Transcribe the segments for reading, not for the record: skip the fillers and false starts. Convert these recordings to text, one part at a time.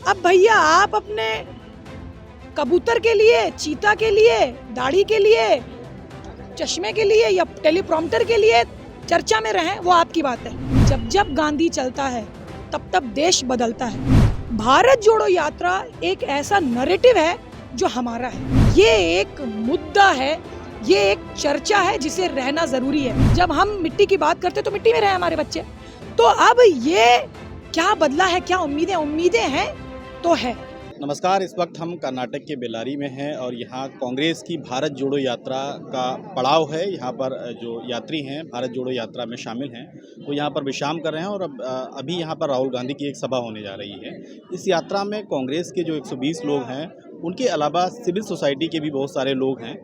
अब भैया आप अपने कबूतर के लिए, चीता के लिए, दाढ़ी के लिए, चश्मे के लिए या टेलीप्रॉम्प्टर के लिए चर्चा में रहें, वो आपकी बात है। जब जब गांधी चलता है तब तब देश बदलता है। भारत जोड़ो यात्रा एक ऐसा नैरेटिव है जो हमारा है। ये एक मुद्दा है, ये एक चर्चा है जिसे रहना जरूरी है। जब हम मिट्टी की बात करते तो मिट्टी में रहे हमारे बच्चे, तो अब ये क्या बदला है, क्या उम्मीदें हैं तो है। नमस्कार, इस वक्त हम कर्नाटक के बेल्लारी में हैं और यहाँ कांग्रेस की भारत जोड़ो यात्रा का पड़ाव है। यहाँ पर जो यात्री हैं भारत जोड़ो यात्रा में शामिल हैं वो यहाँ पर विश्राम कर रहे हैं और अभी यहाँ पर राहुल गांधी की एक सभा होने जा रही है। इस यात्रा में कांग्रेस के जो 120 लोग हैं, उनके अलावा सिविल सोसाइटी के भी बहुत सारे लोग हैं।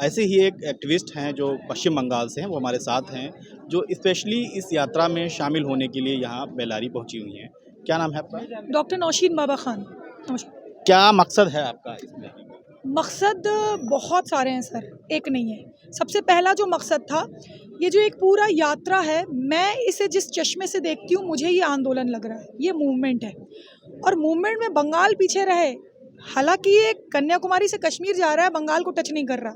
ऐसे ही एक एक्टिविस्ट हैं जो पश्चिम बंगाल से हैं, वो हमारे साथ हैं, जो स्पेशली इस यात्रा में शामिल होने के लिए यहाँ बेल्लारी पहुँची हुई हैं। क्या नाम है आपका? डॉक्टर नौशीन बाबा खान। क्या मकसद है आपका इसमें? मकसद बहुत सारे हैं सर, एक नहीं है। सबसे पहला जो मकसद था, ये जो एक पूरा यात्रा है, मैं इसे जिस चश्मे से देखती हूँ मुझे ये आंदोलन लग रहा है, ये मूवमेंट है। और मूवमेंट में बंगाल पीछे रहे, हालांकि ये कन्याकुमारी से कश्मीर जा रहा है, बंगाल को टच नहीं कर रहा,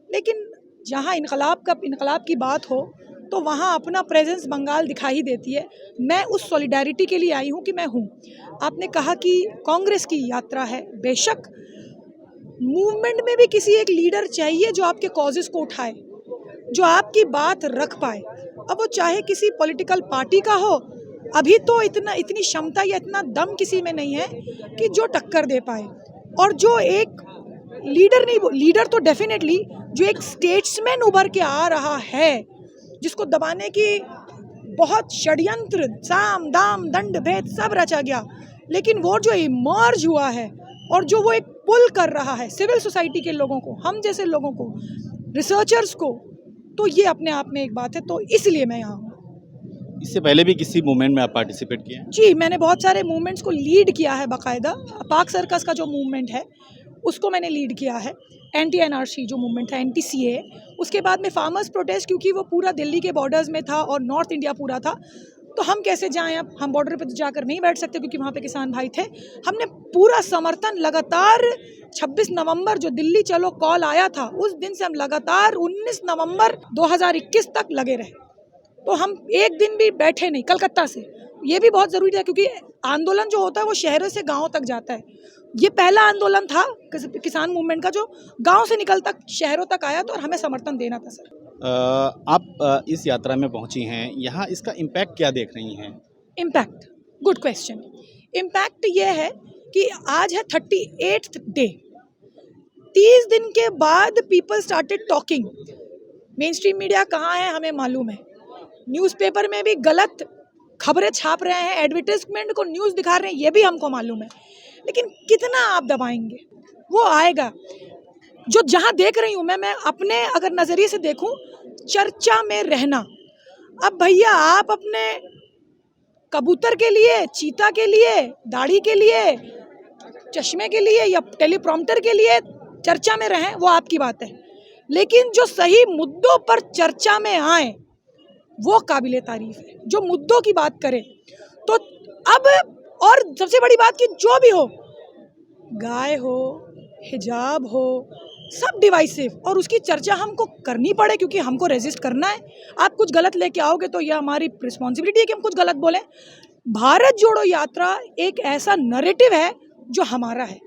लेकिन जहाँ इनकलाब की बात हो तो वहाँ अपना प्रेजेंस बंगाल दिखा ही देती है। मैं उस सॉलिडारिटी के लिए आई हूँ कि मैं हूँ। आपने कहा कि कांग्रेस की यात्रा है, बेशक मूवमेंट में भी किसी एक लीडर चाहिए जो आपके कॉजेस को उठाए, जो आपकी बात रख पाए। अब वो चाहे किसी पॉलिटिकल पार्टी का हो, अभी तो इतनी क्षमता या इतना दम किसी में नहीं है कि जो टक्कर दे पाए। और जो एक लीडर तो डेफिनेटली जो एक स्टेट्समैन उभर के आ रहा है, जिसको दबाने की बहुत षड्यंत्र, साम दाम दंड भेद सब रचा गया, लेकिन वो जो इमर्ज हुआ है और जो वो एक पुल कर रहा है सिविल सोसाइटी के लोगों को, हम जैसे लोगों को, रिसर्चर्स को, तो ये अपने आप में एक बात है। तो इसलिए मैं यहाँ हूँ। इससे पहले भी किसी मूवमेंट में आप पार्टिसिपेट किए हैं? जी, मैंने बहुत सारे मूवमेंट्स को लीड किया है बाकायदा। पाक सर्कस का जो मूवमेंट है उसको मैंने लीड किया है। एंटी एनआरसी जो मूवमेंट था, एंटी सीए, उसके बाद में फार्मर्स प्रोटेस्ट, क्योंकि वो पूरा दिल्ली के बॉर्डर्स में था और नॉर्थ इंडिया पूरा था, तो हम कैसे जाएं, अब हम बॉर्डर पे तो जाकर नहीं बैठ सकते क्योंकि वहाँ पे किसान भाई थे। हमने पूरा समर्थन लगातार 26 नवंबर जो दिल्ली चलो कॉल आया था, उस दिन से हम लगातार 19 नवंबर 2021 तक लगे रहे। तो हम एक दिन भी बैठे नहीं कलकत्ता से। ये भी बहुत ज़रूरी है क्योंकि आंदोलन जो होता है वो शहरों से गाँव तक जाता है। ये पहला आंदोलन था किसान मूवमेंट का जो गांव से निकल तक शहरों तक आया था और हमें समर्थन देना था सर। आप इस यात्रा में पहुंची हैं, यहाँ इसका इम्पैक्ट क्या देख रही हैं? Impact, good question. इम्पैक्ट ये है कि आज है 38th डे, 30 दिन के बाद people started talking. Main stream media कहाँ है हमें मालूम है, न्यूज़पेपर में भी गलत खबरें छाप रहे हैं, एडवर्टाइजमेंट को न्यूज़ दिखा रहे हैं, ये भी हमको मालूम है, लेकिन कितना आप दबाएंगे, वो आएगा। जो जहाँ देख रही हूँ मैं अपने अगर नज़रिए से देखूँ, चर्चा में रहना। अब भैया आप अपने कबूतर के लिए, चीता के लिए, दाढ़ी के लिए, चश्मे के लिए या टेलीप्रॉम्प्टर के लिए चर्चा में रहें, वो आपकी बात है, लेकिन जो सही मुद्दों पर चर्चा में आए वो काबिले तारीफ है। जो मुद्दों की बात करे तो अब, और सबसे बड़ी बात कि जो भी हो, गाय हो, हिजाब हो, सब डिवाइसिव, और उसकी चर्चा हमको करनी पड़े क्योंकि हमको रेजिस्ट करना है। आप कुछ गलत लेके आओगे तो यह हमारी रिस्पॉन्सिबिलिटी है कि हम कुछ गलत बोलें। भारत जोड़ो यात्रा एक ऐसा नैरेटिव है जो हमारा है,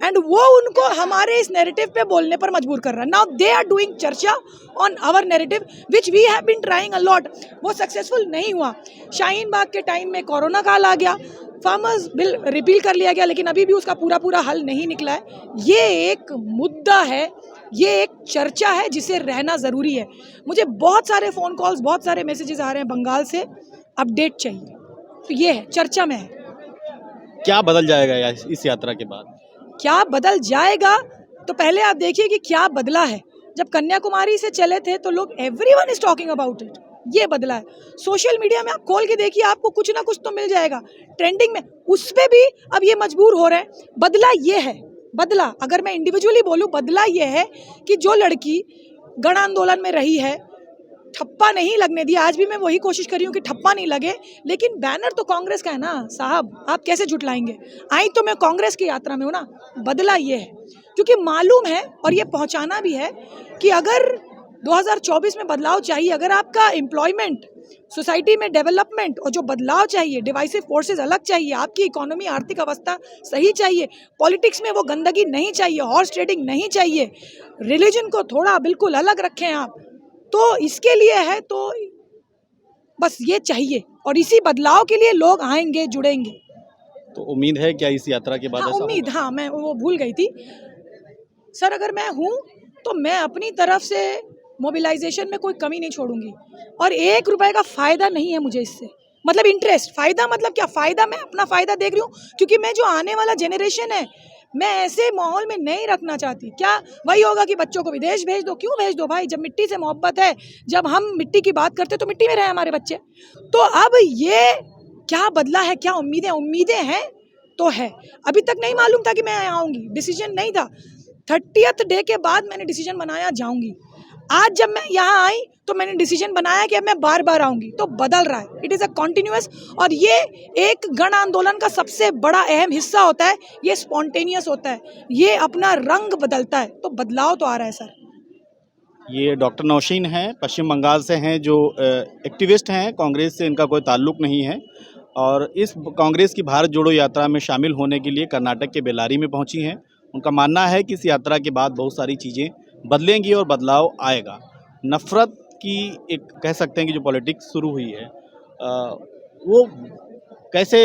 एंड वो उनको हमारे इस नैरेटिव पे बोलने पर मजबूर कर रहा है। नाउ दे आर डूइंग चर्चा on our narrative which we have been trying a lot. वो सक्सेसफुल नहीं हुआ। शाहीन बाग के टाइम में कोरोना काल आ गया, फार्मर्स बिल रिपील कर लिया गया, लेकिन अभी भी उसका पूरा हल नहीं निकला है। ये एक मुद्दा है, ये एक चर्चा है जिसे रहना ज़रूरी है। मुझे बहुत सारे फ़ोन कॉल्स, बहुत सारे मैसेजेस आ रहे हैं बंगाल से, अपडेट चाहिए, तो ये है, चर्चा में है। क्या बदल जाएगा इस यात्रा के बाद? क्या बदल जाएगा, तो पहले आप देखिए कि क्या बदला है। जब कन्याकुमारी से चले थे तो लोग everyone is talking about it, ये बदला है। सोशल मीडिया में आप खोल के देखिए, आपको कुछ ना कुछ तो मिल जाएगा ट्रेंडिंग में, उस पर भी अब ये मजबूर हो रहे हैं। बदला ये है, बदला अगर मैं इंडिविजुअली बोलूँ, बदला ये है कि जो लड़की गण आंदोलन में रही है, ठप्पा नहीं लगने दिया। आज भी मैं वही कोशिश कर रही हूँ कि ठप्पा नहीं लगे, लेकिन बैनर तो कांग्रेस का है ना साहब, आप कैसे झुटलाएंगे। आई तो मैं कांग्रेस की यात्रा में हूँ ना। बदला ये है क्योंकि मालूम है और ये पहुँचाना भी है कि अगर 2024 में बदलाव चाहिए, अगर आपका एम्प्लॉयमेंट, सोसाइटी में डेवलपमेंट और जो बदलाव चाहिए, डिवाइसिव फोर्सेस अलग चाहिए, आपकी इकोनॉमी, आर्थिक अवस्था सही चाहिए, पॉलिटिक्स में वो गंदगी नहीं चाहिए, हॉर्स ट्रेडिंग नहीं चाहिए, रिलीजन को थोड़ा बिल्कुल अलग रखें आप, तो इसके लिए है, तो बस ये चाहिए और इसी बदलाव के लिए लोग आएंगे, जुड़ेंगे। तो उम्मीद है क्या इस यात्रा के बाद हाँ, ऐसा उम्मीद, होगा? हाँ, मैं वो भूल गई थी सर। अगर मैं हूँ तो मैं अपनी तरफ से मोबिलाइजेशन में कोई कमी नहीं छोड़ूंगी और 1 रुपए का फ़ायदा नहीं है मुझे इससे, मतलब इंटरेस्ट। फ़ायदा मतलब क्या फ़ायदा, मैं अपना फ़ायदा देख रही हूँ क्योंकि मैं जो आने वाला जनरेशन है मैं ऐसे माहौल में नहीं रखना चाहती। क्या वही होगा कि बच्चों को विदेश भेज दो? क्यों भेज दो भाई, जब मिट्टी से मोहब्बत है, जब हम मिट्टी की बात करते तो मिट्टी में रहे हमारे बच्चे। तो अब ये क्या बदला है, क्या उम्मीदें हैं तो है। अभी तक नहीं मालूम था कि मैं आऊँगी, डिसीजन नहीं था। 30th डे के बाद मैंने डिसीजन बनाया जाऊँगी। आज जब मैं यहाँ आई तो मैंने डिसीजन बनाया कि अब मैं बार बार आऊँगी, तो बदल रहा है। इट इज़ अ कॉन्टिन्यूअस, और ये एक गण आंदोलन का सबसे बड़ा अहम हिस्सा होता है। ये स्पॉन्टेनियस होता है, ये अपना रंग बदलता है, तो बदलाव तो आ रहा है सर। ये डॉक्टर नौशीन हैं, पश्चिम बंगाल से हैं, जो एक्टिविस्ट हैं, कांग्रेस से इनका कोई ताल्लुक नहीं है और इस कांग्रेस की भारत जोड़ो यात्रा में शामिल होने के लिए कर्नाटक के बेल्लारी में पहुंची हैं। उनका मानना है कि इस यात्रा के बाद बहुत सारी चीज़ें बदलेंगी और बदलाव आएगा। नफ़रत की एक कह सकते हैं कि जो पॉलिटिक्स शुरू हुई है वो कैसे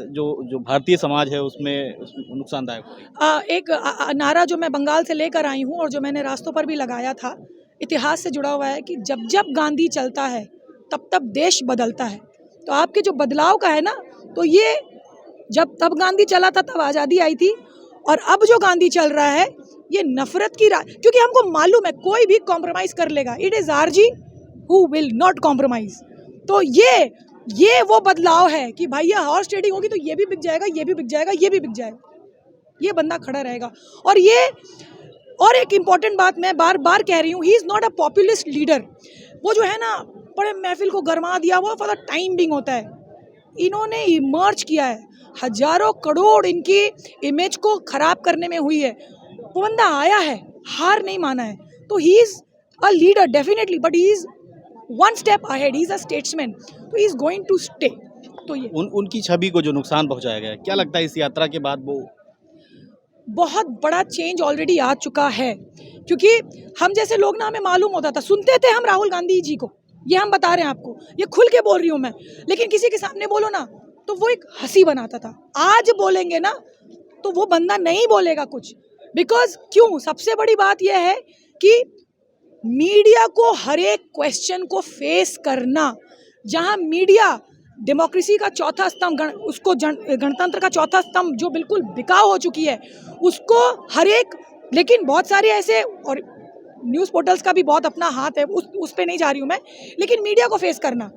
जो जो भारतीय समाज है उसमें नुकसानदायक होगी? एक नारा जो मैं बंगाल से लेकर आई हूँ और जो मैंने रास्तों पर भी लगाया था, इतिहास से जुड़ा हुआ है कि जब जब गांधी चलता है तब तब देश बदलता है। तो आपके जो बदलाव का है ना, तो ये जब तब गांधी चला था तब आज़ादी आई थी, और अब जो गांधी चल रहा है ये नफरत की क्योंकि हमको मालूम है कोई भी कॉम्प्रोमाइज़ कर लेगा। It is RG who will not compromise. तो ये वो बदलाव है कि भैया हॉर्स ट्रेडिंग होगी तो ये भी बिक जाएगा, ये भी बिक जाएगा, ये भी बिक जाएगा, ये बंदा खड़ा रहेगा। और ये, और एक इम्पॉर्टेंट बात मैं बार बार कह रही हूँ, he is not a populist leader. वो जो है ना बड़े महफिल को गरमा दिया, वो फॉर द टाइम बिंग होता है। इन्होंने इमर्ज किया है, हजारों करोड़ इनकी इमेज को खराब करने में हुई है। वो बंदा आया है, हार नहीं माना है, तो he is a leader definitely, but he is one step ahead, he is a statesman, तो he is going to stay. तो ये उनकी छवि को जो नुकसान पहुंचाया गया है, क्या लगता है इस यात्रा के बाद वो बहुत बड़ा चेंज ऑलरेडी आ चुका है, क्योंकि हम जैसे लोग ना, हमें मालूम होता था, सुनते थे हम राहुल गांधी जी को, ये हम बता रहे हैं आपको, ये खुल के बोल रही हूँ मैं, लेकिन किसी के सामने बोलो ना तो वो एक हंसी बनाता था। आज बोलेंगे ना तो वो बंदा नहीं बोलेगा कुछ, बिकॉज क्यों, सबसे बड़ी बात यह है कि मीडिया को हर एक क्वेश्चन को फेस करना, जहां मीडिया डेमोक्रेसी का चौथा स्तंभ, उसको गणतंत्र का चौथा स्तंभ जो बिल्कुल बिकाऊ हो चुकी है, उसको हर एक, लेकिन बहुत सारे ऐसे, और न्यूज़ पोर्टल्स का भी बहुत अपना हाथ है, उस पे नहीं जा रही हूँ मैं, लेकिन मीडिया को फेस करना,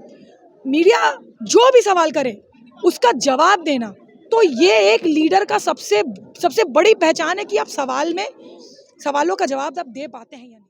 मीडिया जो भी सवाल करे उसका जवाब देना, तो ये एक लीडर का सबसे बड़ी पहचान है कि आप सवालों का जवाब आप दे पाते हैं या नहीं।